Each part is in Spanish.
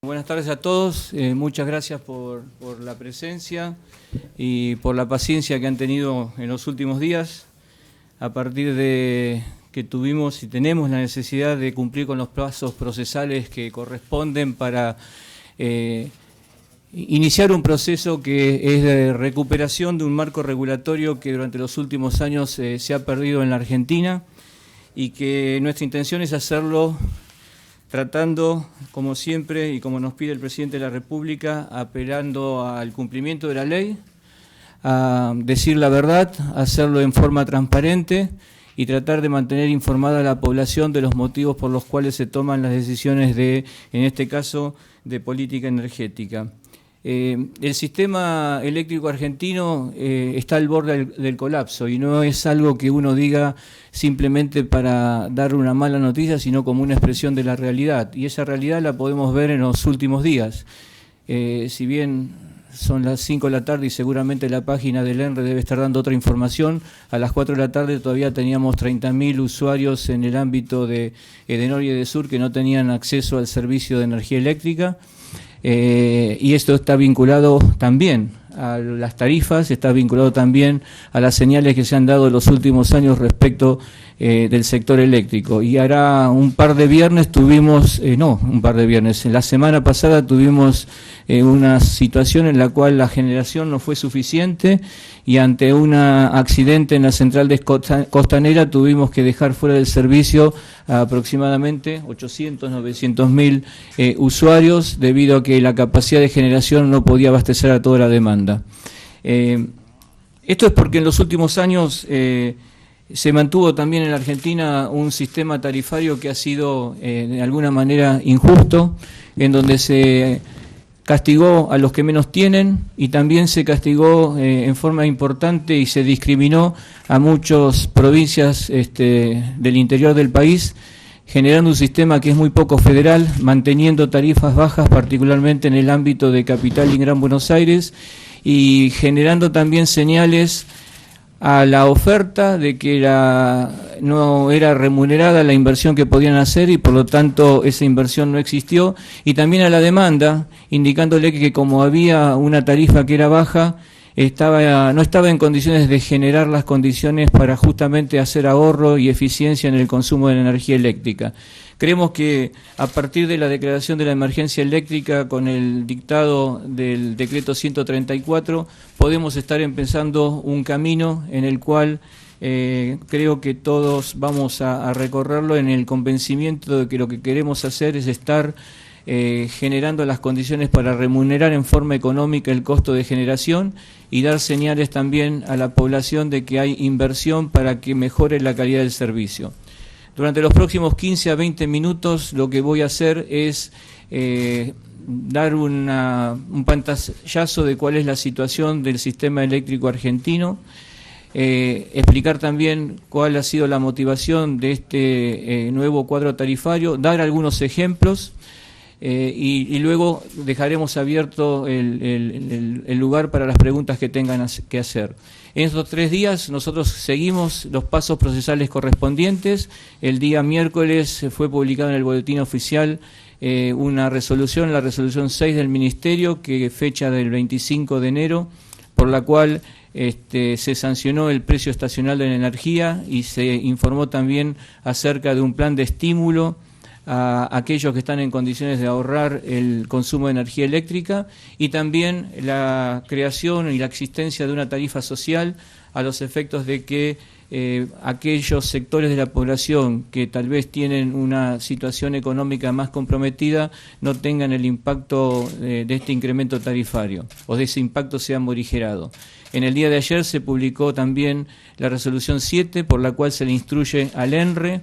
Buenas tardes a todos, muchas gracias por la presencia y por la paciencia que han tenido en los últimos días, a partir de que tuvimos y tenemos la necesidad de cumplir con los plazos procesales que corresponden para iniciar un proceso que es de recuperación de un marco regulatorio que durante los últimos años se ha perdido en la Argentina y que nuestra intención es hacerlo tratando, como siempre y como nos pide el Presidente de la República, apelando al cumplimiento de la ley, a decir la verdad, hacerlo en forma transparente y tratar de mantener informada a la población de los motivos por los cuales se toman las decisiones de, en este caso, de política energética. El sistema eléctrico argentino está al borde del colapso y no es algo que uno diga simplemente para dar una mala noticia, sino como una expresión de la realidad. Y esa realidad la podemos ver en los últimos días. Si bien son las 5 de la tarde y seguramente la página del ENRE debe estar dando otra información, a las 4 de la tarde todavía teníamos 30.000 usuarios en el ámbito de Edenor y Edesur que no tenían acceso al servicio de energía eléctrica. Y esto está vinculado también a las tarifas, está vinculado también a las señales que se han dado en los últimos años respecto del sector eléctrico. Y hará un par de viernes tuvimos, la semana pasada tuvimos una situación en la cual la generación no fue suficiente y ante un accidente en la central de Costanera tuvimos que dejar fuera del servicio a aproximadamente 900.000 usuarios debido a que la capacidad de generación no podía abastecer a toda la demanda. Esto es porque en los últimos años se mantuvo también en la Argentina un sistema tarifario que ha sido de alguna manera injusto, en donde se castigó a los que menos tienen y también se castigó en forma importante y se discriminó a muchas provincias del interior del país, generando un sistema que es muy poco federal, manteniendo tarifas bajas, particularmente en el ámbito de Capital y Gran Buenos Aires, y generando también señales a la oferta de que no era remunerada la inversión que podían hacer y por lo tanto esa inversión no existió, y también a la demanda, indicándole que como había una tarifa que era baja, no estaba en condiciones de generar las condiciones para justamente hacer ahorro y eficiencia en el consumo de la energía eléctrica. Creemos que a partir de la declaración de la emergencia eléctrica con el dictado del decreto 134 podemos estar empezando un camino en el cual creo que todos vamos a recorrerlo en el convencimiento de que lo que queremos hacer es estar generando las condiciones para remunerar en forma económica el costo de generación y dar señales también a la población de que hay inversión para que mejore la calidad del servicio. Durante los próximos 15 a 20 minutos lo que voy a hacer es dar un pantallazo de cuál es la situación del sistema eléctrico argentino, explicar también cuál ha sido la motivación de este nuevo cuadro tarifario, dar algunos ejemplos y luego dejaremos abierto el lugar para las preguntas que tengan que hacer. En estos 3 días nosotros seguimos los pasos procesales correspondientes. El día miércoles fue publicado en el Boletín Oficial una resolución, la resolución 6 del Ministerio, que fecha del 25 de enero, por la cual se sancionó el precio estacional de la energía y se informó también acerca de un plan de estímulo a aquellos que están en condiciones de ahorrar el consumo de energía eléctrica y también la creación y la existencia de una tarifa social a los efectos de que aquellos sectores de la población que tal vez tienen una situación económica más comprometida no tengan el impacto de este incremento tarifario o de ese impacto sea morigerado. En el día de ayer se publicó también la resolución 7 por la cual se le instruye al ENRE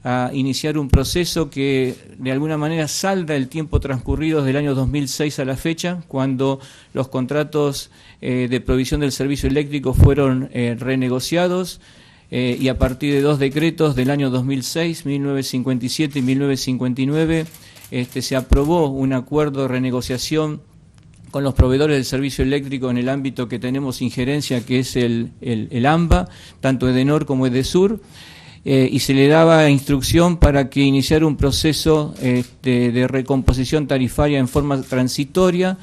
a iniciar un proceso que de alguna manera salda el tiempo transcurrido desde el año 2006 a la fecha, cuando los contratos de provisión del servicio eléctrico fueron renegociados y a partir de 2 decretos del año 2006, 1957 y 1959, se aprobó un acuerdo de renegociación con los proveedores del servicio eléctrico en el ámbito que tenemos injerencia, que es el AMBA, tanto Edenor como Edesur. y se le daba instrucción para que iniciara un proceso de recomposición tarifaria en forma transitoria,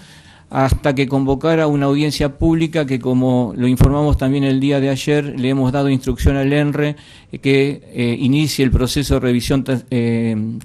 hasta que convocara una audiencia pública que, como lo informamos también el día de ayer, le hemos dado instrucción al ENRE que inicie el proceso de revisión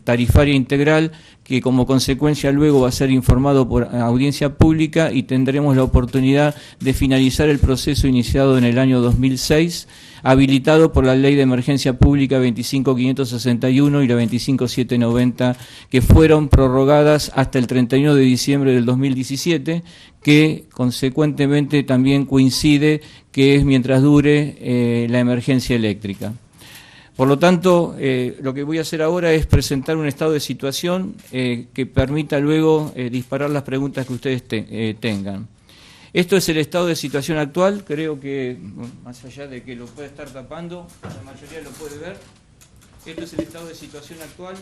tarifaria integral, que como consecuencia luego va a ser informado por audiencia pública y tendremos la oportunidad de finalizar el proceso iniciado en el año 2006, habilitado por la Ley de Emergencia Pública 25561 y la 25790, que fueron prorrogadas hasta el 31 de diciembre del 2017, que consecuentemente también coincide que es mientras dure la emergencia eléctrica. Por lo tanto, lo que voy a hacer ahora es presentar un estado de situación que permita luego disparar las preguntas que ustedes tengan. Esto es el estado de situación actual. Creo que, más allá de que lo puede estar tapando, la mayoría lo puede ver. Esto es el estado de situación actual.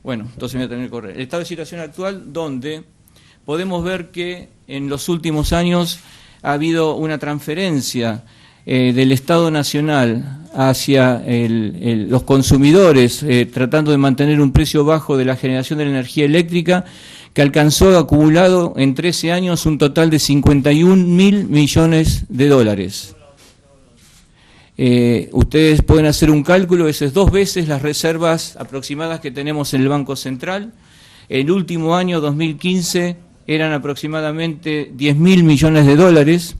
Bueno, entonces me voy a tener que correr. El estado de situación actual, donde podemos ver que en los últimos años ha habido una transferencia del Estado Nacional hacia los consumidores, tratando de mantener un precio bajo de la generación de la energía eléctrica, que alcanzó acumulado en 13 años un total de 51.000 millones de dólares. Ustedes pueden hacer un cálculo, eso es 2 veces las reservas aproximadas que tenemos en el Banco Central. El último año, 2015, eran aproximadamente 10.000 millones de dólares,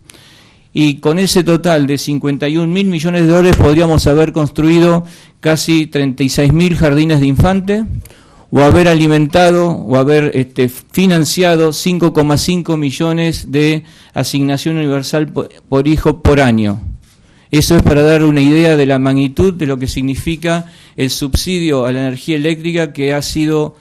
y con ese total de 51.000 millones de dólares podríamos haber construido casi 36.000 jardines de infantes, o haber alimentado o haber financiado 5,5 millones de asignación universal por hijo por año. Eso es para dar una idea de la magnitud de lo que significa el subsidio a la energía eléctrica que ha sido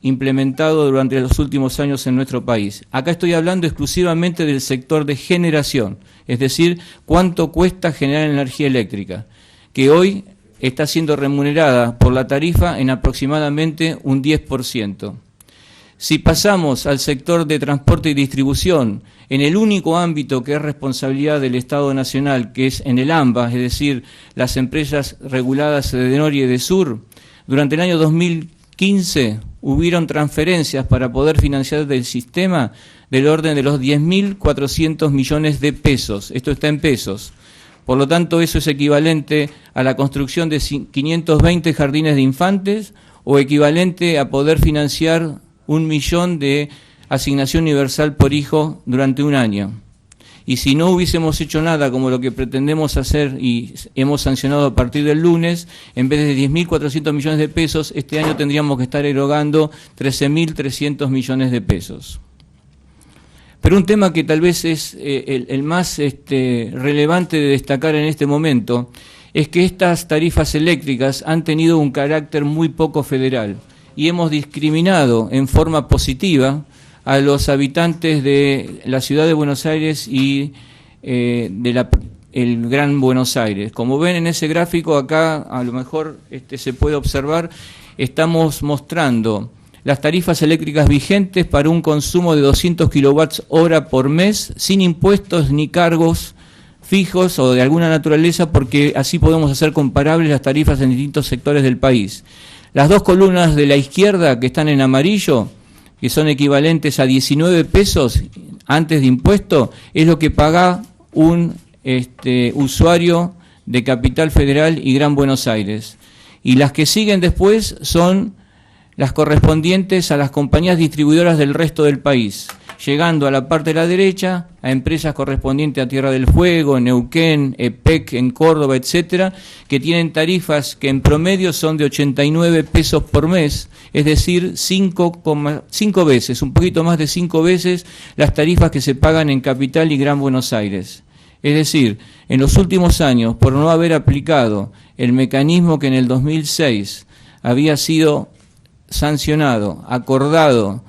implementado durante los últimos años en nuestro país. Acá estoy hablando exclusivamente del sector de generación, es decir, cuánto cuesta generar energía eléctrica, que hoy está siendo remunerada por la tarifa en aproximadamente un 10%. Si pasamos al sector de transporte y distribución, en el único ámbito que es responsabilidad del Estado Nacional, que es en el AMBA, es decir, las empresas reguladas de Norte y de Sur, durante el año 2015 hubieron transferencias para poder financiar del sistema del orden de los 10.400 millones de pesos. Esto está en pesos. Por lo tanto, eso es equivalente a la construcción de 520 jardines de infantes, o equivalente a poder financiar 1 millón de asignación universal por hijo durante un año. Y si no hubiésemos hecho nada como lo que pretendemos hacer y hemos sancionado a partir del lunes, en vez de 10.400 millones de pesos, este año tendríamos que estar erogando 13.300 millones de pesos. Pero un tema que tal vez es el más relevante de destacar en este momento es que estas tarifas eléctricas han tenido un carácter muy poco federal y hemos discriminado en forma positiva a los habitantes de la ciudad de Buenos Aires y el Gran Buenos Aires. Como ven en ese gráfico, acá a lo mejor se puede observar, estamos mostrando las tarifas eléctricas vigentes para un consumo de 200 kilowatts hora por mes, sin impuestos ni cargos fijos o de alguna naturaleza, porque así podemos hacer comparables las tarifas en distintos sectores del país. Las 2 columnas de la izquierda que están en amarillo, que son equivalentes a 19 pesos antes de impuesto, es lo que paga un usuario de Capital Federal y Gran Buenos Aires. Y las que siguen después son las correspondientes a las compañías distribuidoras del resto del país, llegando a la parte de la derecha a empresas correspondientes a Tierra del Fuego, Neuquén, EPEC, en Córdoba, etcétera, que tienen tarifas que en promedio son de 89 pesos por mes, es decir, 5 veces, un poquito más de 5 veces las tarifas que se pagan en Capital y Gran Buenos Aires. Es decir, en los últimos años, por no haber aplicado el mecanismo que en el 2006 había sido sancionado, acordado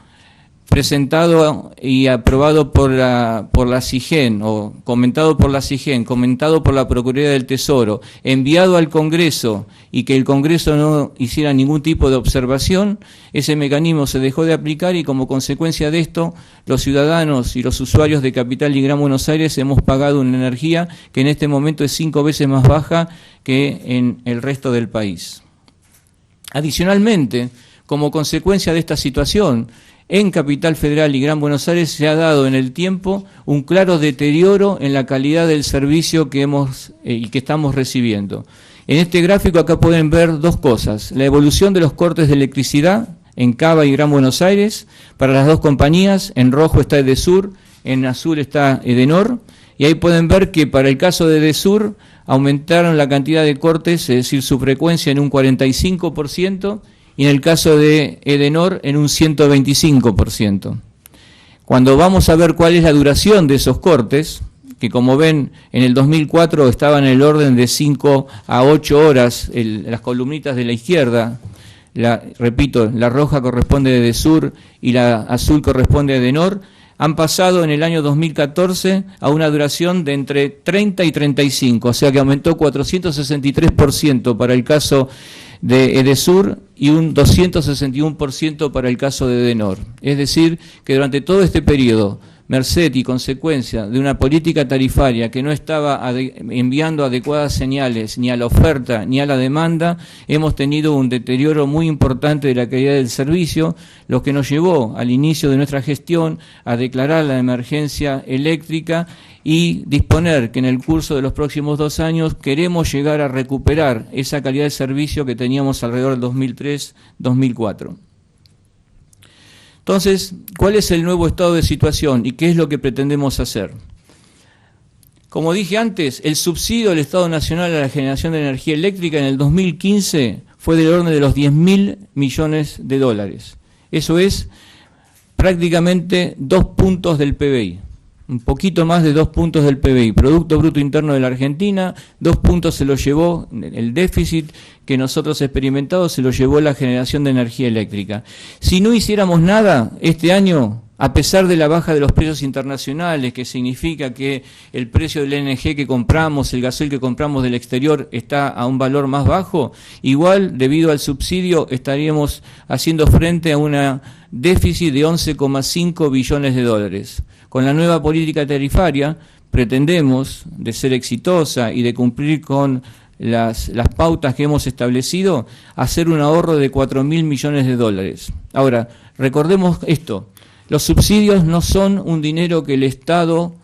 presentado y aprobado por la CIGEN, o comentado por la CIGEN, comentado por la Procuraduría del Tesoro, enviado al Congreso y que el Congreso no hiciera ningún tipo de observación, ese mecanismo se dejó de aplicar y como consecuencia de esto, los ciudadanos y los usuarios de Capital y Gran Buenos Aires hemos pagado una energía que en este momento es 5 veces más baja que en el resto del país. Adicionalmente, como consecuencia de esta situación, en Capital Federal y Gran Buenos Aires se ha dado en el tiempo un claro deterioro en la calidad del servicio que hemos y que estamos recibiendo. En este gráfico acá pueden ver dos cosas: la evolución de los cortes de electricidad en Cava y Gran Buenos Aires para las dos compañías. En rojo está Edesur, en azul está Edenor, y ahí pueden ver que para el caso de Edesur aumentaron la cantidad de cortes, es decir, su frecuencia en un 45%, y en el caso de Edenor en un 125%. Cuando vamos a ver cuál es la duración de esos cortes, que como ven en el 2004 estaban en el orden de 5 a 8 horas, las columnitas de la izquierda, repito, la roja corresponde a Edesur y la azul corresponde a Edenor, han pasado en el año 2014 a una duración de entre 30 y 35, o sea que aumentó 463% para el caso de Edesur y un 261% para el caso de Edenor. Es decir, que durante todo este periodo, merced y consecuencia de una política tarifaria que no estaba enviando adecuadas señales ni a la oferta ni a la demanda, hemos tenido un deterioro muy importante de la calidad del servicio, lo que nos llevó al inicio de nuestra gestión a declarar la emergencia eléctrica y disponer que en el curso de los próximos 2 años queremos llegar a recuperar esa calidad de servicio que teníamos alrededor del 2003-2004. Entonces, ¿cuál es el nuevo estado de situación y qué es lo que pretendemos hacer? Como dije antes, el subsidio del Estado Nacional a la generación de energía eléctrica en el 2015 fue del orden de los 10.000 millones de dólares. Eso es prácticamente 2 puntos del PBI. Un poquito más de 2 puntos del PBI, Producto Bruto Interno de la Argentina. 2 puntos se lo llevó el déficit que nosotros experimentamos, se lo llevó la generación de energía eléctrica. Si no hiciéramos nada este año, a pesar de la baja de los precios internacionales, que significa que el precio del LNG que compramos, el gasoil que compramos del exterior está a un valor más bajo, igual debido al subsidio estaríamos haciendo frente a un déficit de 11,5 billones de dólares. Con la nueva política tarifaria pretendemos, de ser exitosa y de cumplir con las pautas que hemos establecido, hacer un ahorro de 4.000 millones de dólares. Ahora, recordemos esto, los subsidios no son un dinero que el Estado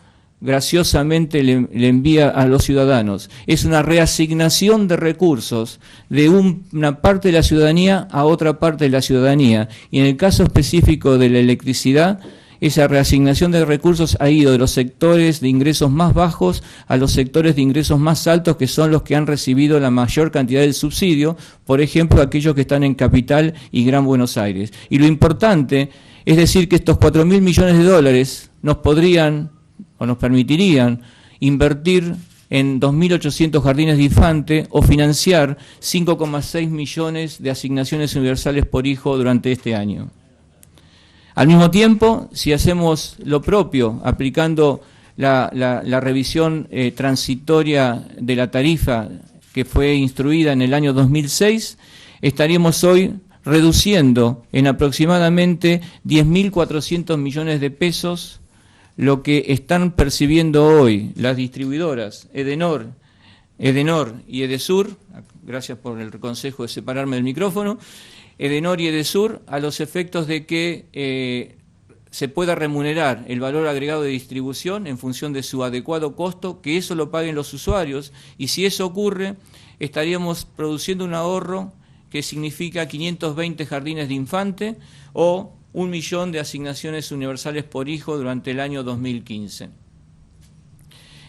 graciosamente le envía a los ciudadanos, es una reasignación de recursos de una parte de la ciudadanía a otra parte de la ciudadanía, y en el caso específico de la electricidad, esa reasignación de recursos ha ido de los sectores de ingresos más bajos a los sectores de ingresos más altos, que son los que han recibido la mayor cantidad del subsidio, por ejemplo, aquellos que están en Capital y Gran Buenos Aires. Y lo importante es decir que estos 4.000 millones de dólares nos podrían o nos permitirían invertir en 2.800 jardines de infante o financiar 5,6 millones de asignaciones universales por hijo durante este año. Al mismo tiempo, si hacemos lo propio, aplicando la revisión transitoria de la tarifa que fue instruida en el año 2006, estaríamos hoy reduciendo en aproximadamente 10.400 millones de pesos lo que están percibiendo hoy las distribuidoras Edenor y Edesur, gracias por el consejo de separarme del micrófono, Edenor y Edesur, a los efectos de que se pueda remunerar el valor agregado de distribución en función de su adecuado costo, que eso lo paguen los usuarios, y si eso ocurre, estaríamos produciendo un ahorro que significa 520 jardines de infante o 1 millón de asignaciones universales por hijo durante el año 2015.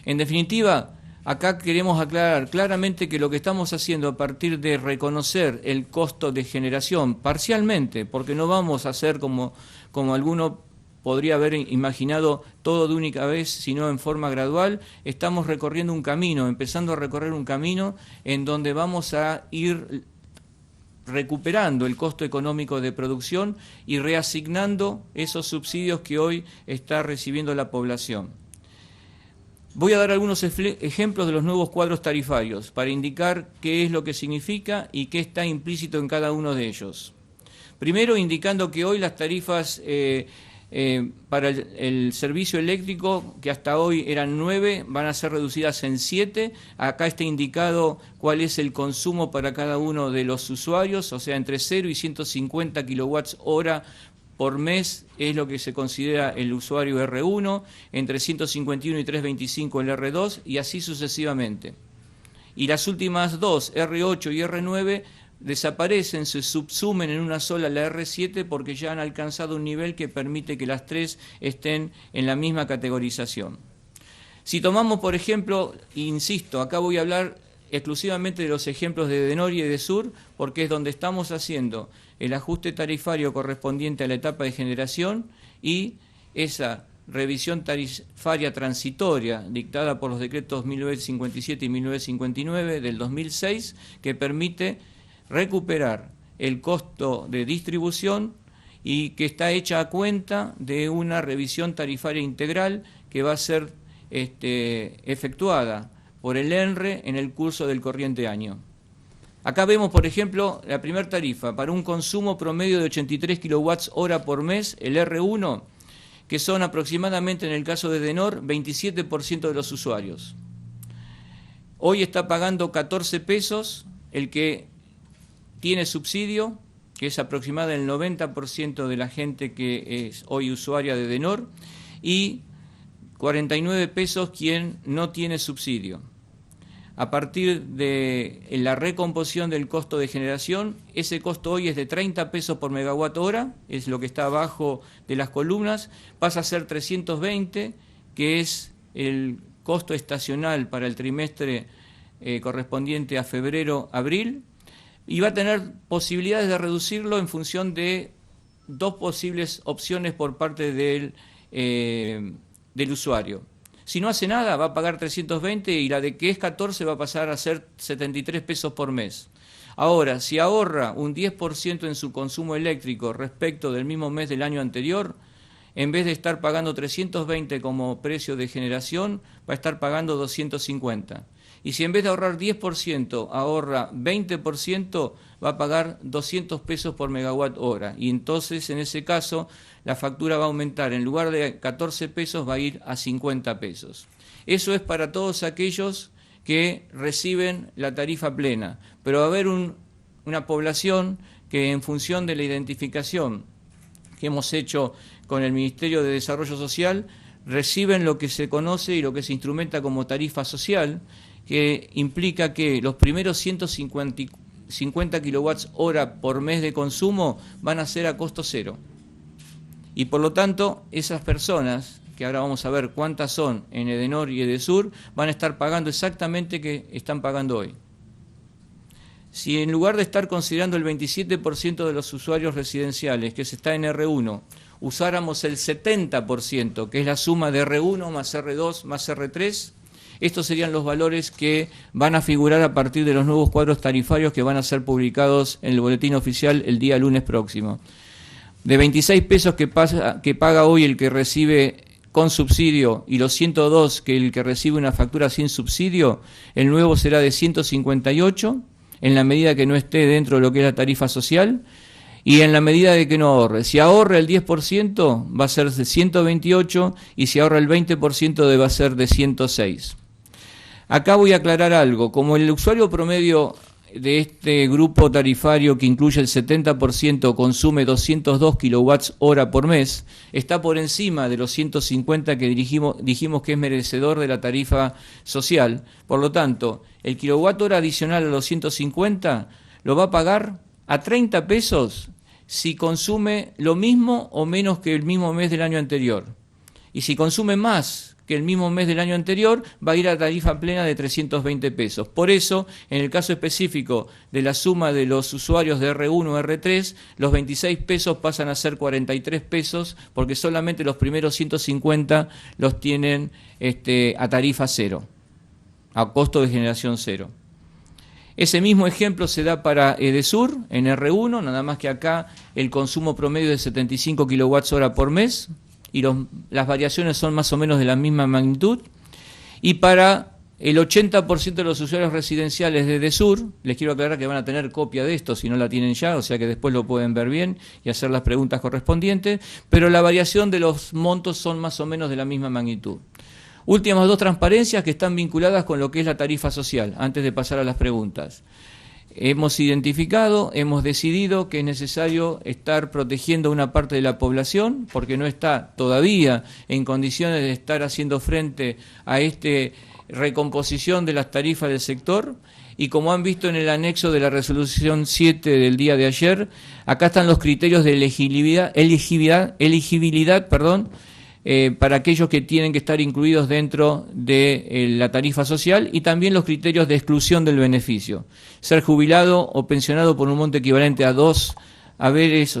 En definitiva, acá queremos aclarar claramente que lo que estamos haciendo a partir de reconocer el costo de generación parcialmente, porque no vamos a hacer como alguno podría haber imaginado todo de única vez, sino en forma gradual, estamos recorriendo un camino, empezando a recorrer un camino en donde vamos a ir recuperando el costo económico de producción y reasignando esos subsidios que hoy está recibiendo la población. Voy a dar algunos ejemplos de los nuevos cuadros tarifarios para indicar qué es lo que significa y qué está implícito en cada uno de ellos. Primero, indicando que hoy las tarifas para el servicio eléctrico, que hasta hoy eran 9, van a ser reducidas en 7. Acá está indicado cuál es el consumo para cada uno de los usuarios, o sea, entre 0 y 150 kilowatts hora por mes es lo que se considera el usuario R1, entre 151 y 325 el R2 y así sucesivamente. Y las últimas dos, R8 y R9, desaparecen, se subsumen en una sola, la R7, porque ya han alcanzado un nivel que permite que las tres estén en la misma categorización. Si tomamos, por ejemplo, insisto, acá voy a hablar exclusivamente de los ejemplos de Edenor y Edesur, porque es donde estamos haciendo el ajuste tarifario correspondiente a la etapa de generación y esa revisión tarifaria transitoria dictada por los decretos 1957 y 1959 del 2006, que permite recuperar el costo de distribución y que está hecha a cuenta de una revisión tarifaria integral que va a ser efectuada por el ENRE en el curso del corriente año. Acá vemos, por ejemplo, la primera tarifa para un consumo promedio de 83 kilowatts hora por mes, el R1, que son aproximadamente, en el caso de Edenor, 27% de los usuarios. Hoy está pagando 14 pesos el que tiene subsidio, que es aproximadamente el 90% de la gente que es hoy usuaria de Edenor, y 49 pesos quien no tiene subsidio. A partir de la recomposición del costo de generación, ese costo hoy es de 30 pesos por megawatt hora, es lo que está abajo de las columnas, pasa a ser 320, que es el costo estacional para el trimestre correspondiente a febrero-abril, y va a tener posibilidades de reducirlo en función de dos posibles opciones por parte del usuario. Si no hace nada, va a pagar 320 y la de que es 14 va a pasar a ser 73 pesos por mes. Ahora, si ahorra un 10% en su consumo eléctrico respecto del mismo mes del año anterior, en vez de estar pagando 320 como precio de generación, va a estar pagando 250. Y si en vez de ahorrar 10%, ahorra 20%, va a pagar 200 pesos por megawatt hora. Y entonces, en ese caso, la factura va a aumentar. En lugar de 14 pesos, va a ir a 50 pesos. Eso es para todos aquellos que reciben la tarifa plena. Pero va a haber una población que, en función de la identificación que hemos hecho con el Ministerio de Desarrollo Social, reciben lo que se conoce y lo que se instrumenta como tarifa social, que implica que los primeros 150 kilowatts hora por mes de consumo van a ser a costo cero. Y por lo tanto, esas personas, que ahora vamos a ver cuántas son en Edenor y Edesur, van a estar pagando exactamente que están pagando hoy. Si en lugar de estar considerando el 27% de los usuarios residenciales, que se está en R1, usáramos el 70%, que es la suma de R1 más R2 más R3, estos serían los valores que van a figurar a partir de los nuevos cuadros tarifarios que van a ser publicados en el boletín oficial el día lunes próximo. De 26 pesos que paga hoy el que recibe con subsidio y los 102 que el que recibe una factura sin subsidio, el nuevo será de 158, en la medida que no esté dentro de lo que es la tarifa social, y en la medida de que no ahorre. Si ahorra el 10% va a ser de 128 y si ahorra el 20% va a ser de 106. Acá voy a aclarar algo. Como el usuario promedio de este grupo tarifario, que incluye el 70%, consume 202 kilowatts hora por mes, está por encima de los 150 que dijimos que es merecedor de la tarifa social. Por lo tanto, el kilowatt hora adicional a los 150 lo va a pagar a 30 pesos si consume lo mismo o menos que el mismo mes del año anterior. Y si consume más que el mismo mes del año anterior, va a ir a tarifa plena de 320 pesos. Por eso, en el caso específico de la suma de los usuarios de R1 o R3, los 26 pesos pasan a ser 43 pesos, porque solamente los primeros 150 los tienen a tarifa cero, a costo de generación cero. Ese mismo ejemplo se da para Edesur, en R1, nada más que acá el consumo promedio es de 75 kWh por mes, y las variaciones son más o menos de la misma magnitud. Y para el 80% de los usuarios residenciales de Edesur, les quiero aclarar que van a tener copia de esto si no la tienen ya, o sea que después lo pueden ver bien y hacer las preguntas correspondientes, pero la variación de los montos son más o menos de la misma magnitud. Últimas dos transparencias que están vinculadas con lo que es la tarifa social, antes de pasar a las preguntas. Hemos identificado, hemos decidido que es necesario estar protegiendo una parte de la población porque no está todavía en condiciones de estar haciendo frente a esta recomposición de las tarifas del sector, y como han visto en el anexo de la resolución 7 del día de ayer, acá están los criterios de elegibilidad, para aquellos que tienen que estar incluidos dentro de la tarifa social, y también los criterios de exclusión del beneficio. Ser jubilado o pensionado por un monto equivalente a 2 haberes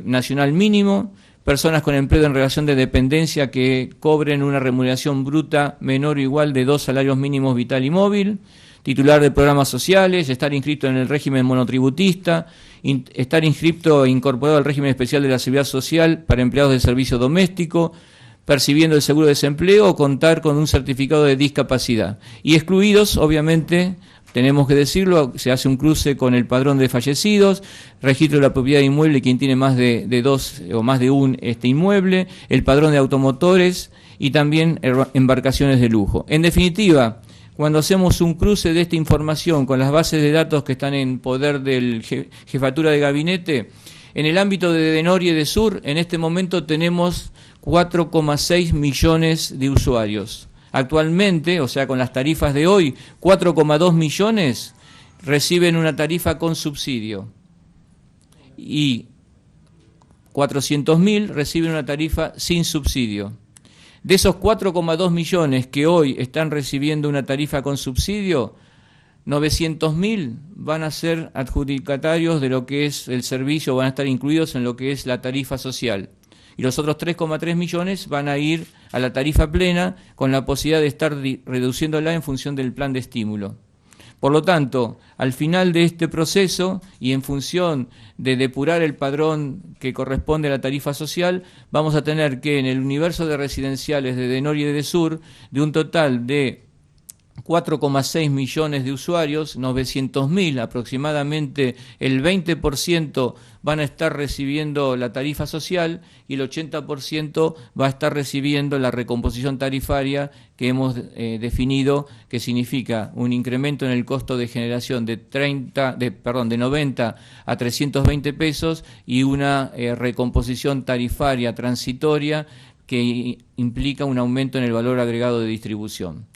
nacional mínimo, personas con empleo en relación de dependencia que cobren una remuneración bruta menor o igual de 2 salarios mínimos vital y móvil, titular de programas sociales, estar inscrito en el régimen monotributista, estar inscrito e incorporado al régimen especial de la seguridad social para empleados de servicio doméstico, percibiendo el seguro de desempleo o contar con un certificado de discapacidad. Y excluidos, obviamente, tenemos que decirlo, se hace un cruce con el padrón de fallecidos, registro de la propiedad inmueble, quien tiene más de 2 o más de un inmueble, el padrón de automotores y también embarcaciones de lujo. En definitiva, cuando hacemos un cruce de esta información con las bases de datos que están en poder del Jefatura de Gabinete, en el ámbito de Edenor y Edesur, en este momento tenemos 4,6 millones de usuarios. Actualmente, o sea, con las tarifas de hoy, 4,2 millones reciben una tarifa con subsidio y 400.000 reciben una tarifa sin subsidio. De esos 4,2 millones que hoy están recibiendo una tarifa con subsidio, 900.000 van a ser adjudicatarios de lo que es el servicio, van a estar incluidos en lo que es la tarifa social. Y los otros 3,3 millones van a ir a la tarifa plena con la posibilidad de estar reduciéndola en función del plan de estímulo. Por lo tanto, al final de este proceso y en función de depurar el padrón que corresponde a la tarifa social, vamos a tener que en el universo de residenciales de Edenor y de Edesur, de un total de 4,6 millones de usuarios, 900.000 aproximadamente, el 20% van a estar recibiendo la tarifa social y el 80% va a estar recibiendo la recomposición tarifaria que hemos definido, que significa un incremento en el costo de generación de 90 a 320 pesos y una recomposición tarifaria transitoria que implica un aumento en el valor agregado de distribución.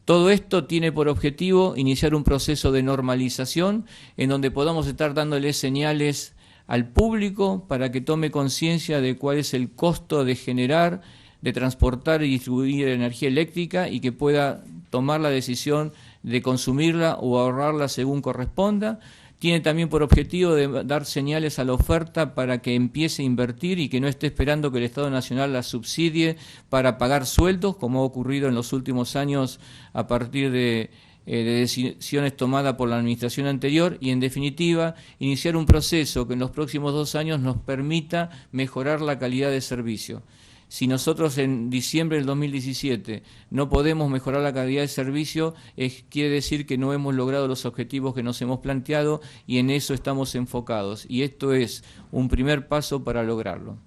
Todo esto tiene por objetivo iniciar un proceso de normalización en donde podamos estar dándole señales al público para que tome conciencia de cuál es el costo de generar, de transportar y distribuir energía eléctrica y que pueda tomar la decisión de consumirla o ahorrarla según corresponda. Tiene también por objetivo de dar señales a la oferta para que empiece a invertir y que no esté esperando que el Estado Nacional la subsidie para pagar sueldos, como ha ocurrido en los últimos años a partir de decisiones tomadas por la administración anterior, y en definitiva iniciar un proceso que en los próximos 2 años nos permita mejorar la calidad de servicio. Si nosotros en diciembre del 2017 no podemos mejorar la calidad de servicio, quiere decir que no hemos logrado los objetivos que nos hemos planteado y en eso estamos enfocados. Y esto es un primer paso para lograrlo.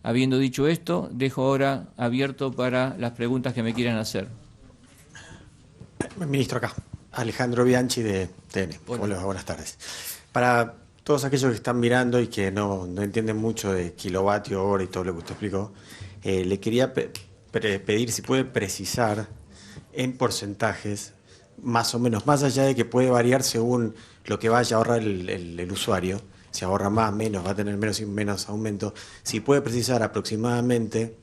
Habiendo dicho esto, dejo ahora abierto para las preguntas que me quieran hacer. Ministro, acá. Alejandro Bianchi de TN. Hola, buenas tardes. Para todos aquellos que están mirando y que no entienden mucho de kilovatio hora y todo lo que usted explicó, le quería pedir si puede precisar en porcentajes, más o menos, más allá de que puede variar según lo que vaya a ahorrar el usuario, si ahorra más, menos, va a tener menos aumento, si puede precisar aproximadamente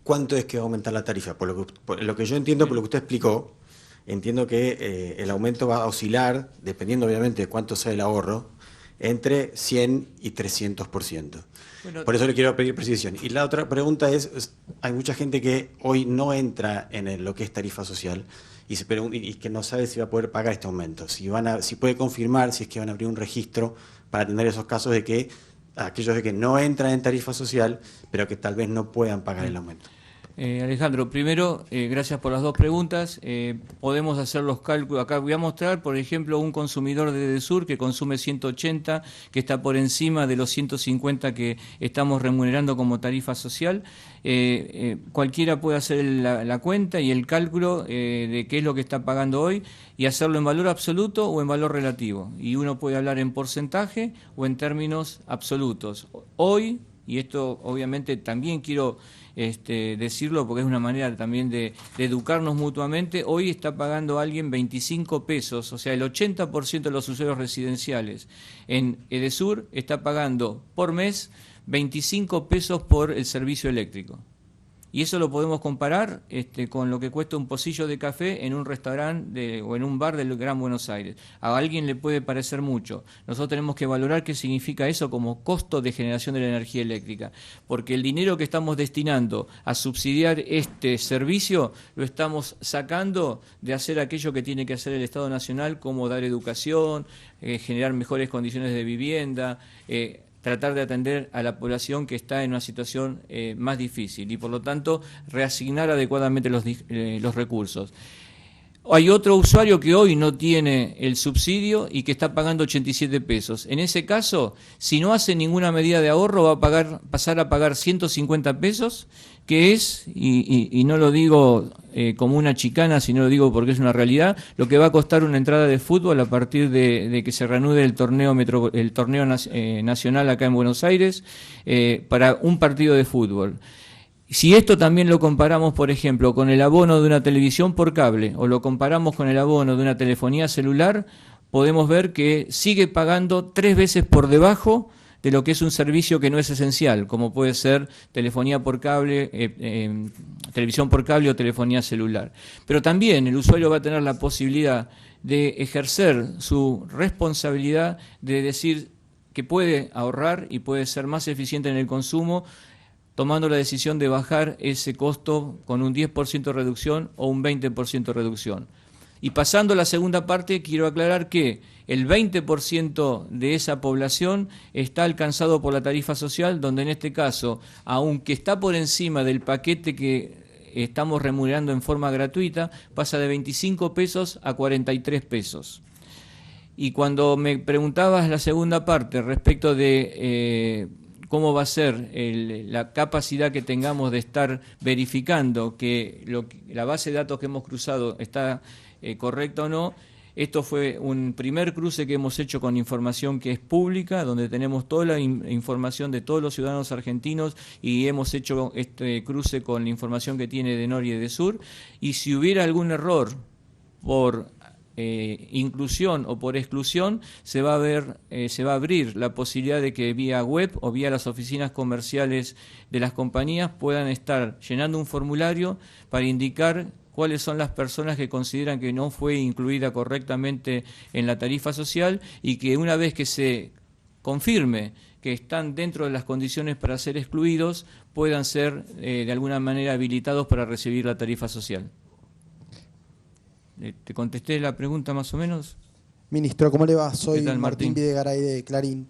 cuánto es que va a aumentar la tarifa. Por lo que yo entiendo, por lo que usted explicó, entiendo que el aumento va a oscilar, dependiendo obviamente de cuánto sea el ahorro, entre 100 y 300%. Bueno, por eso le quiero pedir precisión. Y la otra pregunta es, hay mucha gente que hoy no entra en lo que es tarifa social y que no sabe si va a poder pagar este aumento. Si puede confirmar si es que van a abrir un registro para atender esos casos de que aquellos de que no entran en tarifa social, pero que tal vez no puedan pagar el aumento. Alejandro, primero, gracias por las dos preguntas. Podemos hacer los cálculos. Acá voy a mostrar, por ejemplo, un consumidor de Edesur que consume 180, que está por encima de los 150 que estamos remunerando como tarifa social. Cualquiera puede hacer la cuenta y el cálculo de qué es lo que está pagando hoy y hacerlo en valor absoluto o en valor relativo. Y uno puede hablar en porcentaje o en términos absolutos. Hoy, y esto obviamente también quiero decirlo porque es una manera también de educarnos mutuamente, hoy está pagando alguien 25 pesos, o sea, el 80% de los usuarios residenciales en Edesur está pagando por mes 25 pesos por el servicio eléctrico. Y eso lo podemos comparar con lo que cuesta un pocillo de café en un restaurante o en un bar del Gran Buenos Aires. A alguien le puede parecer mucho. Nosotros tenemos que valorar qué significa eso como costo de generación de la energía eléctrica, porque el dinero que estamos destinando a subsidiar este servicio lo estamos sacando de hacer aquello que tiene que hacer el Estado Nacional, como dar educación, generar mejores condiciones de vivienda, tratar de atender a la población que está en una situación más difícil y, por lo tanto, reasignar adecuadamente los recursos. Hay otro usuario que hoy no tiene el subsidio y que está pagando 87 pesos. En ese caso, si no hace ninguna medida de ahorro, va a pasar a pagar 150 pesos, que es, y no lo digo como una chicana, sino lo digo porque es una realidad, lo que va a costar una entrada de fútbol a partir de que se reanude el torneo nacional acá en Buenos Aires para un partido de fútbol. Si esto también lo comparamos, por ejemplo, con el abono de una televisión por cable o lo comparamos con el abono de una telefonía celular, podemos ver que sigue pagando 3 veces por debajo de lo que es un servicio que no es esencial, como puede ser telefonía por cable, televisión por cable o telefonía celular. Pero también el usuario va a tener la posibilidad de ejercer su responsabilidad de decir que puede ahorrar y puede ser más eficiente en el consumo, tomando la decisión de bajar ese costo con un 10% de reducción o un 20% de reducción. Y pasando a la segunda parte, quiero aclarar que el 20% de esa población está alcanzado por la tarifa social, donde en este caso, aunque está por encima del paquete que estamos remunerando en forma gratuita, pasa de 25 pesos a 43 pesos. Y cuando me preguntabas la segunda parte respecto de cómo va a ser la capacidad que tengamos de estar verificando que la base de datos que hemos cruzado está correcta o no, esto fue un primer cruce que hemos hecho con información que es pública, donde tenemos toda la información de todos los ciudadanos argentinos y hemos hecho este cruce con la información que tiene Edenor y Edesur, y si hubiera algún error por inclusión o por exclusión, se va a abrir la posibilidad de que vía web o vía las oficinas comerciales de las compañías puedan estar llenando un formulario para indicar cuáles son las personas que consideran que no fue incluida correctamente en la tarifa social, y que una vez que se confirme que están dentro de las condiciones para ser excluidos, puedan ser de alguna manera habilitados para recibir la tarifa social. ¿Te contesté la pregunta más o menos? Ministro, ¿cómo le va? Soy Martín Videgaray de Clarín.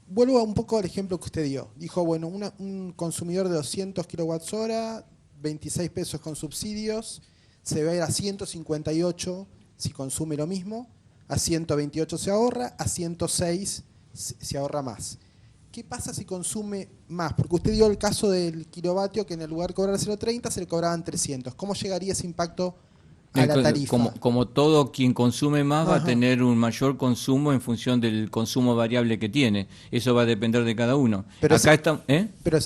Vuelvo un poco al ejemplo que usted dio. Dijo, bueno, un consumidor de 200 kWh, 26 pesos con subsidios, se va a ir a 158 si consume lo mismo, a 128 se ahorra, a 106 se ahorra más. ¿Qué pasa si consume más? Porque usted dio el caso del kilovatio que en el lugar de cobrar 0,30 se le cobraban 300. ¿Cómo llegaría ese impacto a la tarifa? Como todo quien consume más va a tener un mayor consumo en función del consumo variable que tiene. Eso va a depender de cada uno. Pero pero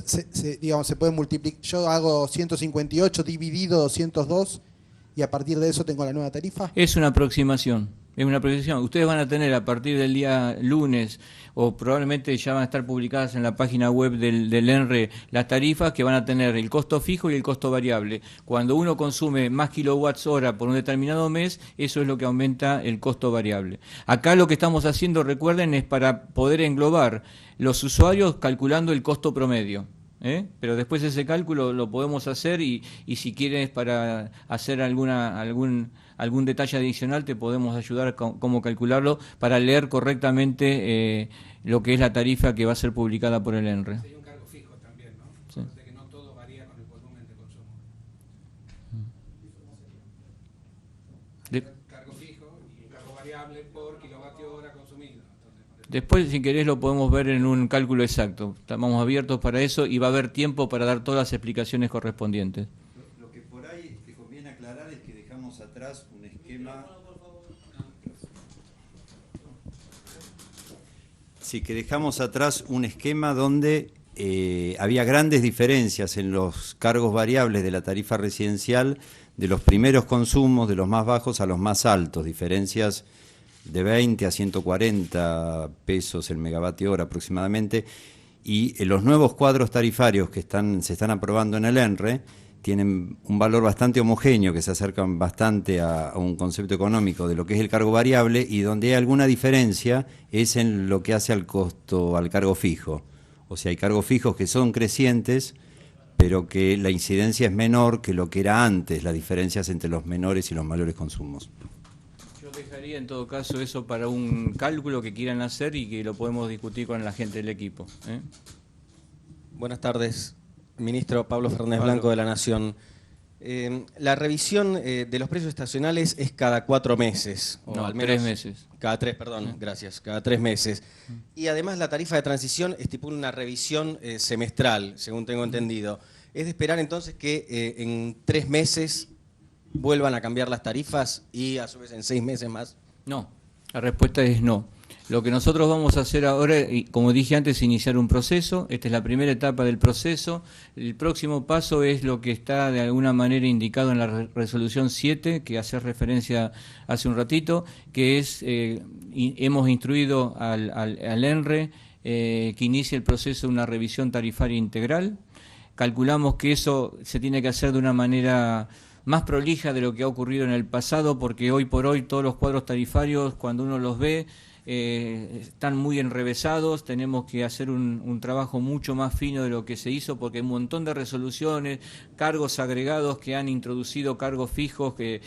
digamos, se puede multiplicar. Yo hago 158 dividido 202 y a partir de eso tengo la nueva tarifa. Es una aproximación. Ustedes van a tener a partir del día lunes, o probablemente ya van a estar publicadas en la página web del ENRE, las tarifas que van a tener el costo fijo y el costo variable. Cuando uno consume más kilowatts hora por un determinado mes, eso es lo que aumenta el costo variable. Acá lo que estamos haciendo, recuerden, es para poder englobar los usuarios calculando el costo promedio. Pero después ese cálculo lo podemos hacer y si quieres para hacer algún detalle adicional te podemos ayudar a cómo calcularlo para leer correctamente lo que es la tarifa que va a ser publicada por el ENRE. Sería un cargo fijo también, ¿no? Sí. De que no todo varía con el volumen de consumo. Cargo fijo y cargo variable por kilovatio hora consumido. Después, si querés, lo podemos ver en un cálculo exacto. Estamos abiertos para eso y va a haber tiempo para dar todas las explicaciones correspondientes. Lo que por ahí te conviene aclarar es que dejamos atrás un esquema... Sí, que dejamos atrás un esquema donde había grandes diferencias en los cargos variables de la tarifa residencial, de los primeros consumos, de los más bajos a los más altos, diferencias de 20 a 140 pesos el megavatio hora aproximadamente, y los nuevos cuadros tarifarios que se están aprobando en el ENRE tienen un valor bastante homogéneo, que se acercan bastante a un concepto económico de lo que es el cargo variable, y donde hay alguna diferencia es en lo que hace al costo, al cargo fijo. O sea, hay cargos fijos que son crecientes, pero que la incidencia es menor que lo que era antes, las diferencias entre los menores y los mayores consumos. Yo dejaría en todo caso eso para un cálculo que quieran hacer y que lo podemos discutir con la gente del equipo. Buenas tardes, ministro Pablo Fernández Blanco de la Nación. La revisión de los precios estacionales es cada 4 meses. O No, al menos 3 meses. Cada 3, perdón, gracias, cada 3 meses. Y además la tarifa de transición estipula una revisión semestral, según tengo entendido. ¿Es de esperar entonces que en 3 meses vuelvan a cambiar las tarifas y a su vez en 6 meses más? No, la respuesta es no. Lo que nosotros vamos a hacer ahora, y como dije antes, es iniciar un proceso. Esta es la primera etapa del proceso. El próximo paso es lo que está de alguna manera indicado en la resolución 7, que hace referencia hace un ratito, que es, hemos instruido al ENRE que inicie el proceso de una revisión tarifaria integral. Calculamos que eso se tiene que hacer de una manera más prolija de lo que ha ocurrido en el pasado, porque hoy por hoy todos los cuadros tarifarios, cuando uno los ve, están muy enrevesados. Tenemos que hacer un trabajo mucho más fino de lo que se hizo, porque hay un montón de resoluciones, cargos agregados que han introducido cargos fijos que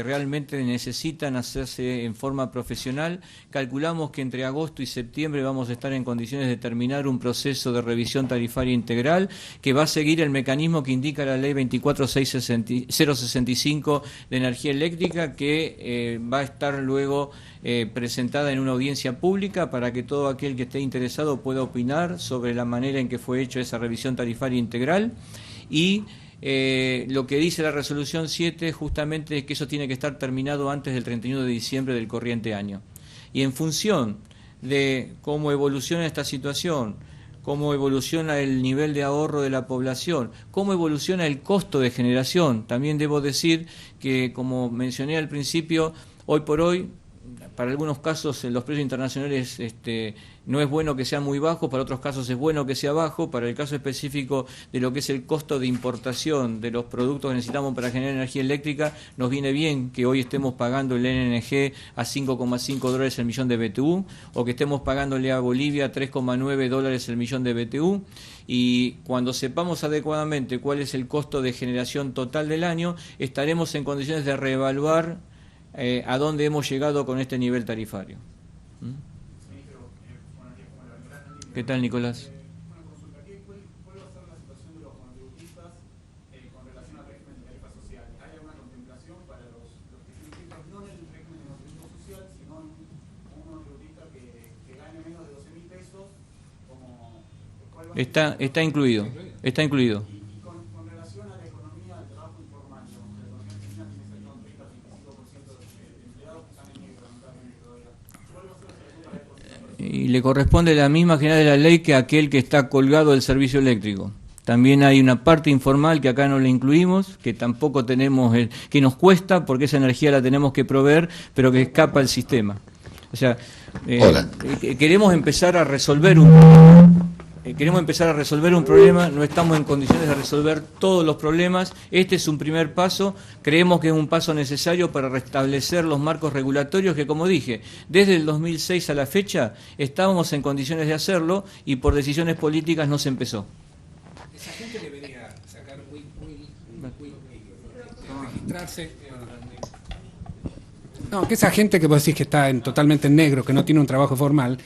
realmente necesitan hacerse en forma profesional. Calculamos que entre agosto y septiembre vamos a estar en condiciones de terminar un proceso de revisión tarifaria integral que va a seguir el mecanismo que indica la ley 24.065 de energía eléctrica, que va a estar luego presentada en una audiencia pública para que todo aquel que esté interesado pueda opinar sobre la manera en que fue hecha esa revisión tarifaria integral. Y lo que dice la resolución 7 justamente es que eso tiene que estar terminado antes del 31 de diciembre del corriente año. Y en función de cómo evoluciona esta situación, cómo evoluciona el nivel de ahorro de la población, cómo evoluciona el costo de generación. También debo decir que, como mencioné al principio, hoy por hoy, para algunos casos los precios internacionales no es bueno que sean muy bajos, para otros casos es bueno que sea bajo. Para el caso específico de lo que es el costo de importación de los productos que necesitamos para generar energía eléctrica, nos viene bien que hoy estemos pagando el NNG a $5,5 el millón de BTU, o que estemos pagándole a Bolivia $3,9 el millón de BTU. Y cuando sepamos adecuadamente cuál es el costo de generación total del año, estaremos en condiciones de reevaluar a dónde hemos llegado con este nivel tarifario. ¿Qué tal, Nicolás? Una consulta. ¿Cuál va a ser la situación de los monotributistas con relación al régimen de tarifas sociales? ¿Hay alguna contemplación para los que tienen tarifas no en el régimen de monotributo social, sino un monotributista que gane menos de 12.000 pesos? Está incluido. Está incluido. Y con relación a la economía del trabajo informal, la economía argentina tiene cerca de un 30-35% de empleados que están en negro, lamentablemente todavía. ¿Cuál va a ser la situación para estos? Y le corresponde la misma general de la ley que aquel que está colgado del servicio eléctrico. También hay una parte informal que acá no le incluimos, que tampoco tenemos, que nos cuesta porque esa energía la tenemos que proveer, pero que escapa al sistema. O sea, queremos empezar a resolver un problema, no estamos en condiciones de resolver todos los problemas. Este es un primer paso, creemos que es un paso necesario para restablecer los marcos regulatorios que, como dije, desde el 2006 a la fecha estábamos en condiciones de hacerlo y por decisiones políticas no se empezó. Esa gente debería sacar registrarse. No, que esa gente que vos decís que está totalmente en negro, que no tiene un trabajo formal,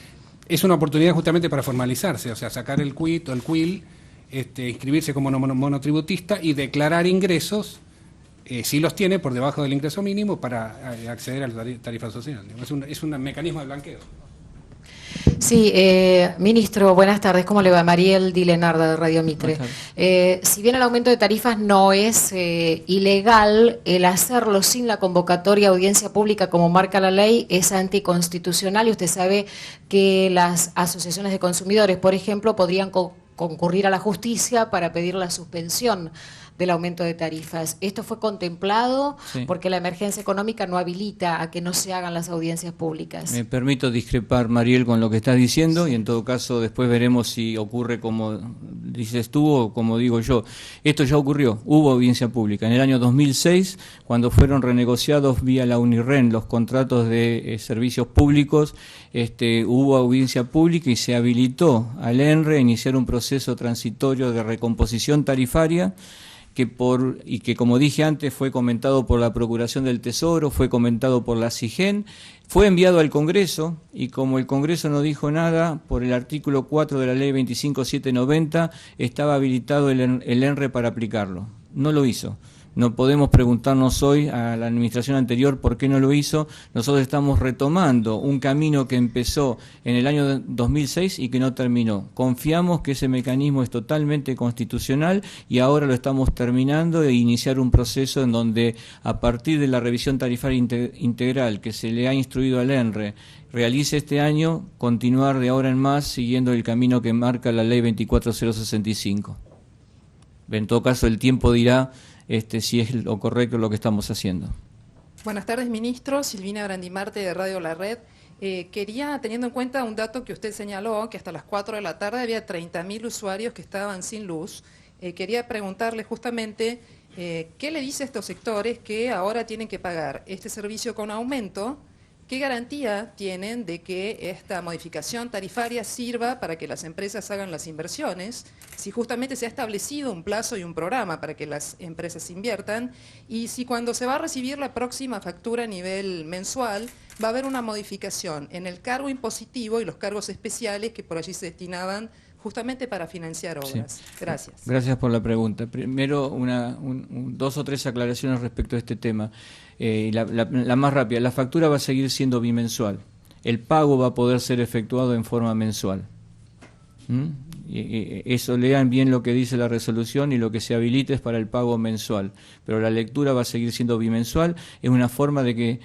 es una oportunidad justamente para formalizarse, o sea, sacar el quit o el quill, inscribirse como monotributista y declarar ingresos, si los tiene, por debajo del ingreso mínimo para acceder a la tarifa social. Es un mecanismo de blanqueo. Sí, ministro, buenas tardes. ¿Cómo le va? Mariel Dilenarda, de Radio Mitre. Si bien el aumento de tarifas no es ilegal, el hacerlo sin la convocatoria a audiencia pública como marca la ley es anticonstitucional, y usted sabe que las asociaciones de consumidores, por ejemplo, podrían concurrir a la justicia para pedir la suspensión del aumento de tarifas. ¿Esto fue contemplado? Sí. Porque la emergencia económica no habilita a que no se hagan las audiencias públicas. Me permito discrepar, Mariel, con lo que estás diciendo, y en todo caso después veremos si ocurre como dices tú o como digo yo. Esto ya ocurrió, hubo audiencia pública. En el año 2006, cuando fueron renegociados vía la UNIRREN los contratos de servicios públicos, hubo audiencia pública y se habilitó al ENRE a iniciar un proceso transitorio de recomposición tarifaria, que como dije antes fue comentado por la Procuración del Tesoro, fue comentado por la SIGEN, fue enviado al Congreso, y como el Congreso no dijo nada, por el artículo 4 de la Ley 25790 estaba habilitado el ENRE para aplicarlo. No lo hizo. No podemos preguntarnos hoy a la administración anterior por qué no lo hizo. Nosotros estamos retomando un camino que empezó en el año 2006 y que no terminó. Confiamos que ese mecanismo es totalmente constitucional y ahora lo estamos terminando de iniciar un proceso en donde, a partir de la revisión tarifaria integral que se le ha instruido al ENRE, realice este año, continuar de ahora en más siguiendo el camino que marca la Ley 24065. En todo caso, el tiempo dirá si es lo correcto lo que estamos haciendo. Buenas tardes, ministro. Silvina Brandimarte, de Radio La Red. Quería, teniendo en cuenta un dato que usted señaló, que hasta las 4 de la tarde había 30.000 usuarios que estaban sin luz, quería preguntarle justamente qué le dice a estos sectores que ahora tienen que pagar este servicio con aumento. ¿Qué garantía tienen de que esta modificación tarifaria sirva para que las empresas hagan las inversiones? Si justamente se ha establecido un plazo y un programa para que las empresas inviertan, y si cuando se va a recibir la próxima factura a nivel mensual va a haber una modificación en el cargo impositivo y los cargos especiales que por allí se destinaban justamente para financiar obras. Sí. Gracias. Gracias por la pregunta. Primero, dos o tres aclaraciones respecto a este tema. La más rápida, la factura va a seguir siendo bimensual. El pago va a poder ser efectuado en forma mensual. Eso, lean bien lo que dice la resolución, y lo que se habilita es para el pago mensual. Pero la lectura va a seguir siendo bimensual. Es una forma de que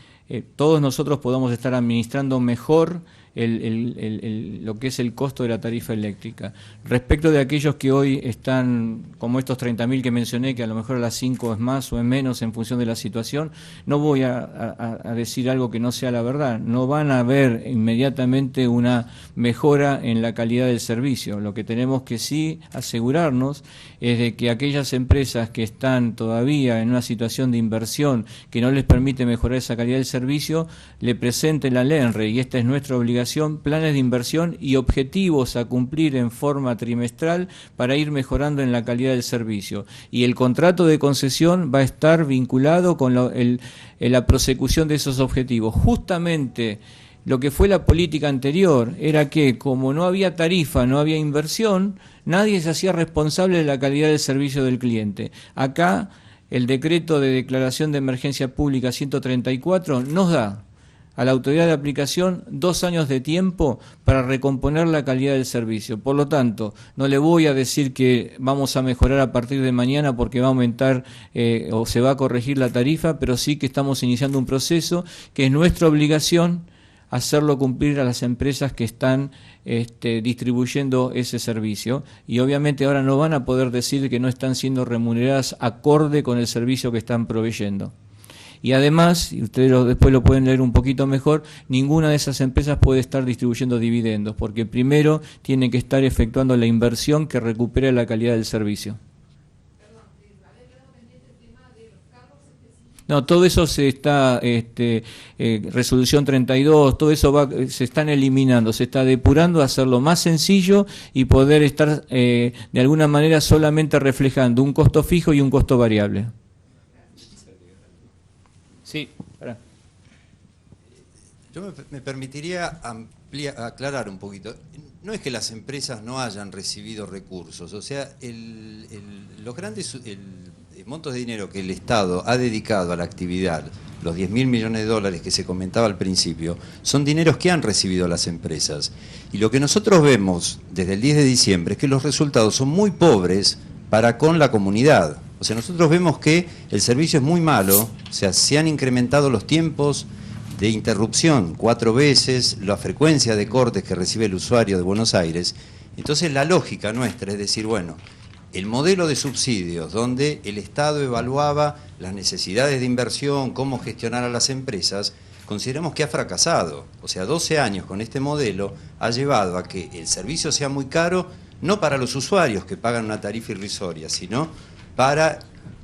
todos nosotros podamos estar administrando mejor lo que es el costo de la tarifa eléctrica. Respecto de aquellos que hoy están, como estos 30.000 que mencioné, que a lo mejor a las 5 es más o es menos en función de la situación, no voy a decir algo que no sea la verdad. No van a ver inmediatamente una mejora en la calidad del servicio. Lo que tenemos que sí asegurarnos es de que aquellas empresas que están todavía en una situación de inversión que no les permite mejorar esa calidad del servicio, le presenten al ENRE, y esta es nuestra obligación, planes de inversión y objetivos a cumplir en forma trimestral para ir mejorando en la calidad del servicio. Y el contrato de concesión va a estar vinculado con la prosecución de esos objetivos. Justamente lo que fue la política anterior era que, como no había tarifa, no había inversión, nadie se hacía responsable de la calidad del servicio del cliente. Acá, el decreto de declaración de emergencia pública 134 nos da a la autoridad de aplicación 2 años de tiempo para recomponer la calidad del servicio. Por lo tanto, no le voy a decir que vamos a mejorar a partir de mañana porque va a aumentar o se va a corregir la tarifa, pero sí que estamos iniciando un proceso que es nuestra obligación hacerlo cumplir a las empresas que están distribuyendo ese servicio, y obviamente ahora no van a poder decir que no están siendo remuneradas acorde con el servicio que están proveyendo. Y además, y ustedes después lo pueden leer un poquito mejor, ninguna de esas empresas puede estar distribuyendo dividendos, porque primero tienen que estar efectuando la inversión que recupere la calidad del servicio. No, todo eso se está, resolución 32, todo eso se están eliminando, se está depurando, hacerlo más sencillo y poder estar de alguna manera solamente reflejando un costo fijo y un costo variable. Sí, yo me permitiría aclarar un poquito. No es que las empresas no hayan recibido recursos, o sea, los grandes montos de dinero que el Estado ha dedicado a la actividad, los 10.000 millones de dólares que se comentaba al principio, son dineros que han recibido las empresas. Y lo que nosotros vemos desde el 10 de diciembre es que los resultados son muy pobres para con la comunidad. O sea, nosotros vemos que el servicio es muy malo, o sea, se han incrementado los tiempos de interrupción 4 veces, la frecuencia de cortes que recibe el usuario de Buenos Aires. Entonces la lógica nuestra es decir, bueno, el modelo de subsidios donde el Estado evaluaba las necesidades de inversión, cómo gestionar a las empresas, consideramos que ha fracasado. O sea, 12 años con este modelo ha llevado a que el servicio sea muy caro, no para los usuarios que pagan una tarifa irrisoria, sino para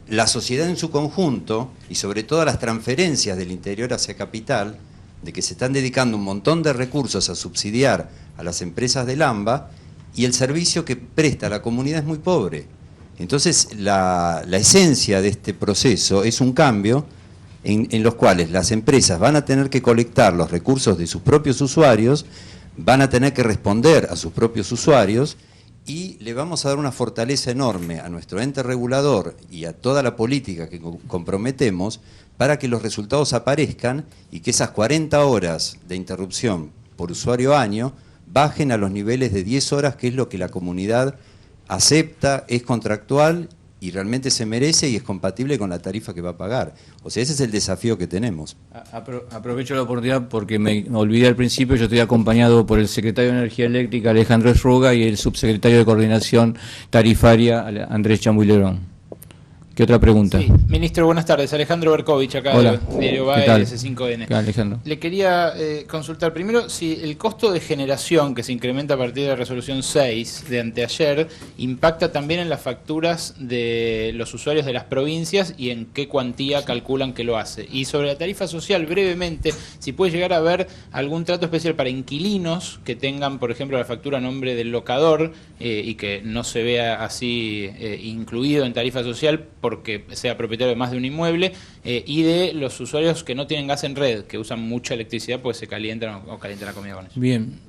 la sociedad en su conjunto y sobre todo las transferencias del interior hacia capital, de que se están dedicando un montón de recursos a subsidiar a las empresas del AMBA y el servicio que presta a la comunidad es muy pobre. Entonces la esencia de este proceso es un cambio en los cuales las empresas van a tener que colectar los recursos de sus propios usuarios, van a tener que responder a sus propios usuarios y le vamos a dar una fortaleza enorme a nuestro ente regulador y a toda la política que comprometemos para que los resultados aparezcan y que esas 40 horas de interrupción por usuario año bajen a los niveles de 10 horas, que es lo que la comunidad acepta, es contractual y realmente se merece y es compatible con la tarifa que va a pagar. O sea, ese es el desafío que tenemos. Aprovecho la oportunidad porque me olvidé al principio, yo estoy acompañado por el secretario de Energía Eléctrica, Alejandro Esruga, y el subsecretario de Coordinación Tarifaria, Andrés Chambuilerón. ¿Qué otra pregunta? Sí, ministro, buenas tardes. Alejandro Berkovich, acá Hola. de Diario BAE, S5N. Alejandro. Le quería consultar primero si el costo de generación que se incrementa a partir de la resolución 6 de anteayer impacta también en las facturas de los usuarios de las provincias y en qué cuantía calculan que lo hace. Y sobre la tarifa social, brevemente, si puede llegar a haber algún trato especial para inquilinos que tengan, por ejemplo, la factura a nombre del locador y que no se vea así incluido en tarifa social porque sea propietario de más de un inmueble, y de los usuarios que no tienen gas en red, que usan mucha electricidad, pues se calientan o calientan la comida con eso. Bien.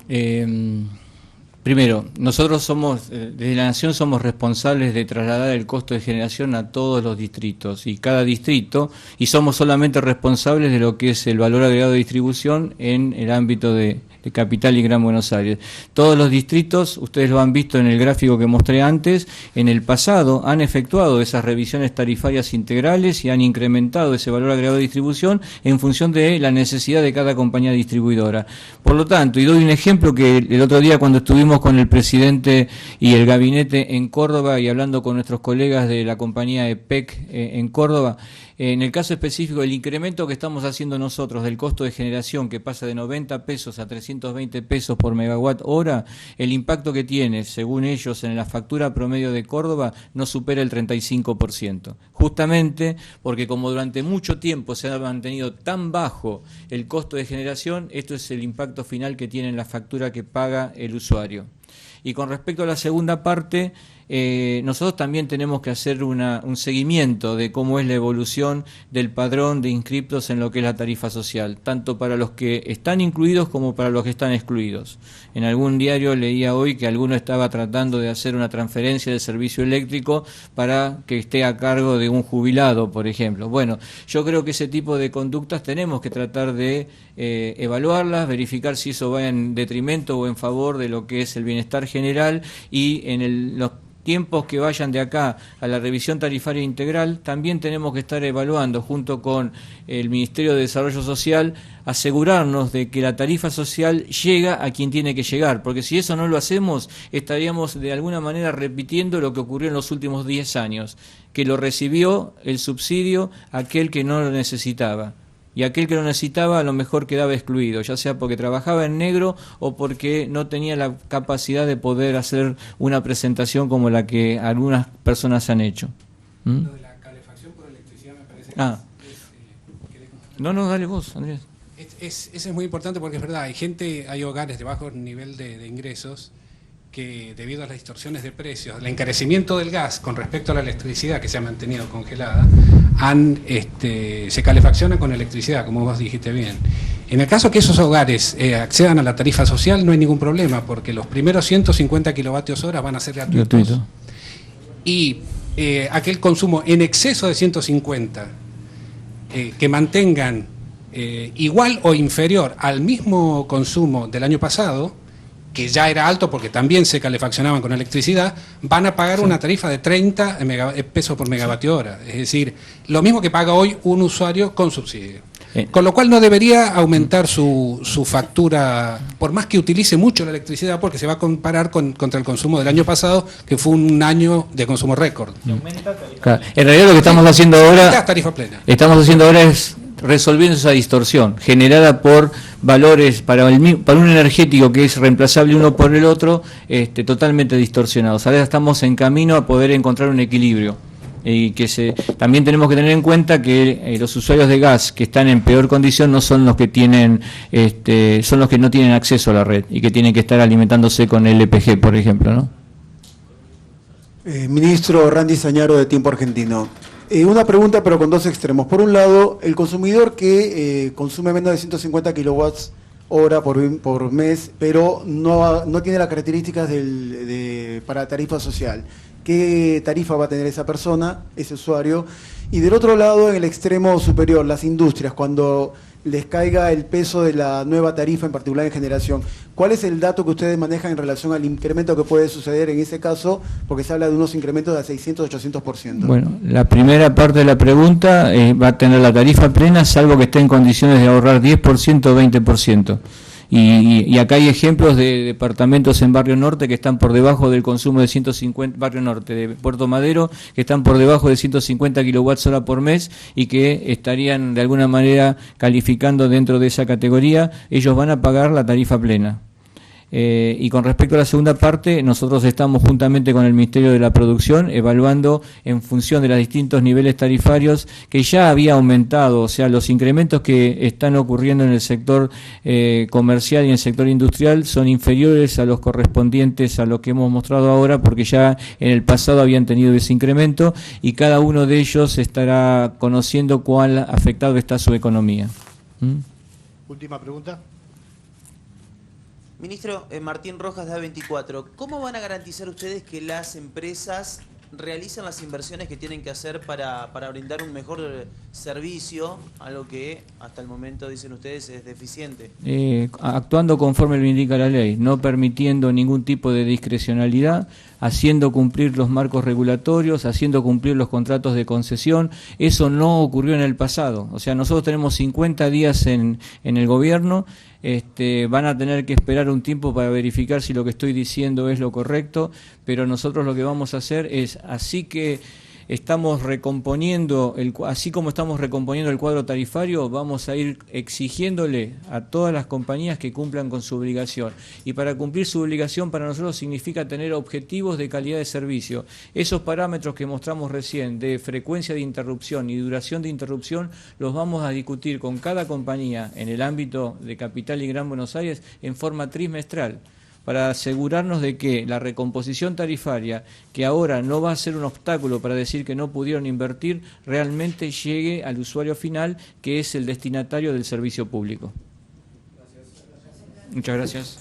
Primero, nosotros somos, desde la Nación somos responsables de trasladar el costo de generación a todos los distritos y cada distrito, y somos solamente responsables de lo que es el valor agregado de distribución en el ámbito de Capital y Gran Buenos Aires. Todos los distritos, ustedes lo han visto en el gráfico que mostré antes, en el pasado han efectuado esas revisiones tarifarias integrales y han incrementado ese valor agregado de distribución en función de la necesidad de cada compañía distribuidora. Por lo tanto, y doy un ejemplo que el otro día cuando estuvimos con el presidente y el gabinete en Córdoba y hablando con nuestros colegas de la compañía EPEC en Córdoba, en el caso específico, el incremento que estamos haciendo nosotros del costo de generación, que pasa de 90 pesos a 320 pesos por megawatt hora, el impacto que tiene, según ellos, en la factura promedio de Córdoba, no supera el 35%. Justamente porque como durante mucho tiempo se ha mantenido tan bajo el costo de generación, esto es el impacto final que tiene en la factura que paga el usuario. Y con respecto a la segunda parte, nosotros también tenemos que hacer un seguimiento de cómo es la evolución del padrón de inscriptos en lo que es la tarifa social, tanto para los que están incluidos como para los que están excluidos. En algún diario leía hoy que alguno estaba tratando de hacer una transferencia del servicio eléctrico para que esté a cargo de un jubilado, por ejemplo. Bueno, yo creo que ese tipo de conductas tenemos que tratar de evaluarlas, verificar si eso va en detrimento o en favor de lo que es el bienestar general, y en los tiempos que vayan de acá a la revisión tarifaria integral, también tenemos que estar evaluando junto con el Ministerio de Desarrollo Social, asegurarnos de que la tarifa social llega a quien tiene que llegar, porque si eso no lo hacemos, estaríamos de alguna manera repitiendo lo que ocurrió en los últimos 10 años, que lo recibió el subsidio aquel que no lo necesitaba. Y aquel que lo necesitaba a lo mejor quedaba excluido, ya sea porque trabajaba en negro o porque no tenía la capacidad de poder hacer una presentación como la que algunas personas han hecho. Lo de la calefacción por electricidad me parece que No, dale vos, Andrés. Eso es muy importante porque es verdad, hay hogares de bajo nivel de ingresos que debido a las distorsiones de precios, el encarecimiento del gas con respecto a la electricidad que se ha mantenido congelada, se calefaccionan con electricidad, como vos dijiste bien. En el caso que esos hogares accedan a la tarifa social no hay ningún problema porque los primeros 150 kilovatios hora van a ser gratuitos. Y aquel consumo en exceso de 150 que mantengan igual o inferior al mismo consumo del año pasado, que ya era alto porque también se calefaccionaban con electricidad, van a pagar una tarifa de 30 pesos por megavatio hora. Es decir, lo mismo que paga hoy un usuario con subsidio. Con lo cual no debería aumentar su factura, por más que utilice mucho la electricidad, porque se va a comparar contra el consumo del año pasado, que fue un año de consumo récord. Claro. En realidad lo que estamos haciendo ahora, tarifa plena. Es resolviendo esa distorsión generada por valores para un energético que es reemplazable uno por el otro, totalmente distorsionados. Ahora estamos en camino a poder encontrar un equilibrio. Y también tenemos que tener en cuenta que los usuarios de gas que están en peor condición no son los que tienen, son los que no tienen acceso a la red y que tienen que estar alimentándose con LPG, por ejemplo, ¿no? Ministro Randy Sañaro de Tiempo Argentino. Una pregunta pero con dos extremos. Por un lado, el consumidor que consume menos de 150 kilowatts hora por mes, pero no tiene las características para tarifa social. ¿Qué tarifa va a tener esa persona, ese usuario? Y del otro lado, en el extremo superior, las industrias, cuando les caiga el peso de la nueva tarifa, en particular en generación, ¿cuál es el dato que ustedes manejan en relación al incremento que puede suceder en ese caso? Porque se habla de unos incrementos de 600-800%. Bueno, la primera parte de la pregunta va a tener la tarifa plena, salvo que esté en condiciones de ahorrar 10% o 20%. Y acá hay ejemplos de departamentos en Barrio Norte que están por debajo del consumo de 150, Barrio Norte de Puerto Madero, que están por debajo de 150 kilowatts hora por mes y que estarían de alguna manera calificando dentro de esa categoría. Ellos van a pagar la tarifa plena. Y con respecto a la segunda parte, nosotros estamos juntamente con el Ministerio de la Producción evaluando en función de los distintos niveles tarifarios que ya había aumentado, o sea, los incrementos que están ocurriendo en el sector comercial y en el sector industrial son inferiores a los correspondientes a lo que hemos mostrado ahora, porque ya en el pasado habían tenido ese incremento y cada uno de ellos estará conociendo cuál afectado está su economía. Última pregunta. Ministro, Martín Rojas de A24, ¿cómo van a garantizar ustedes que las empresas realizan las inversiones que tienen que hacer para brindar un mejor servicio, algo que hasta el momento, dicen ustedes, es deficiente? Actuando conforme lo indica la ley, no permitiendo ningún tipo de discrecionalidad, haciendo cumplir los marcos regulatorios, haciendo cumplir los contratos de concesión. Eso no ocurrió en el pasado. O sea, nosotros tenemos 50 días en el gobierno. Van a tener que esperar un tiempo para verificar si lo que estoy diciendo es lo correcto, pero nosotros lo que vamos a hacer es, así como estamos recomponiendo el cuadro tarifario, vamos a ir exigiéndole a todas las compañías que cumplan con su obligación. Y para cumplir su obligación para nosotros significa tener objetivos de calidad de servicio. Esos parámetros que mostramos recién de frecuencia de interrupción y duración de interrupción los vamos a discutir con cada compañía en el ámbito de Capital y Gran Buenos Aires en forma trimestral, para asegurarnos de que la recomposición tarifaria, que ahora no va a ser un obstáculo para decir que no pudieron invertir, realmente llegue al usuario final, que es el destinatario del servicio público. Muchas gracias.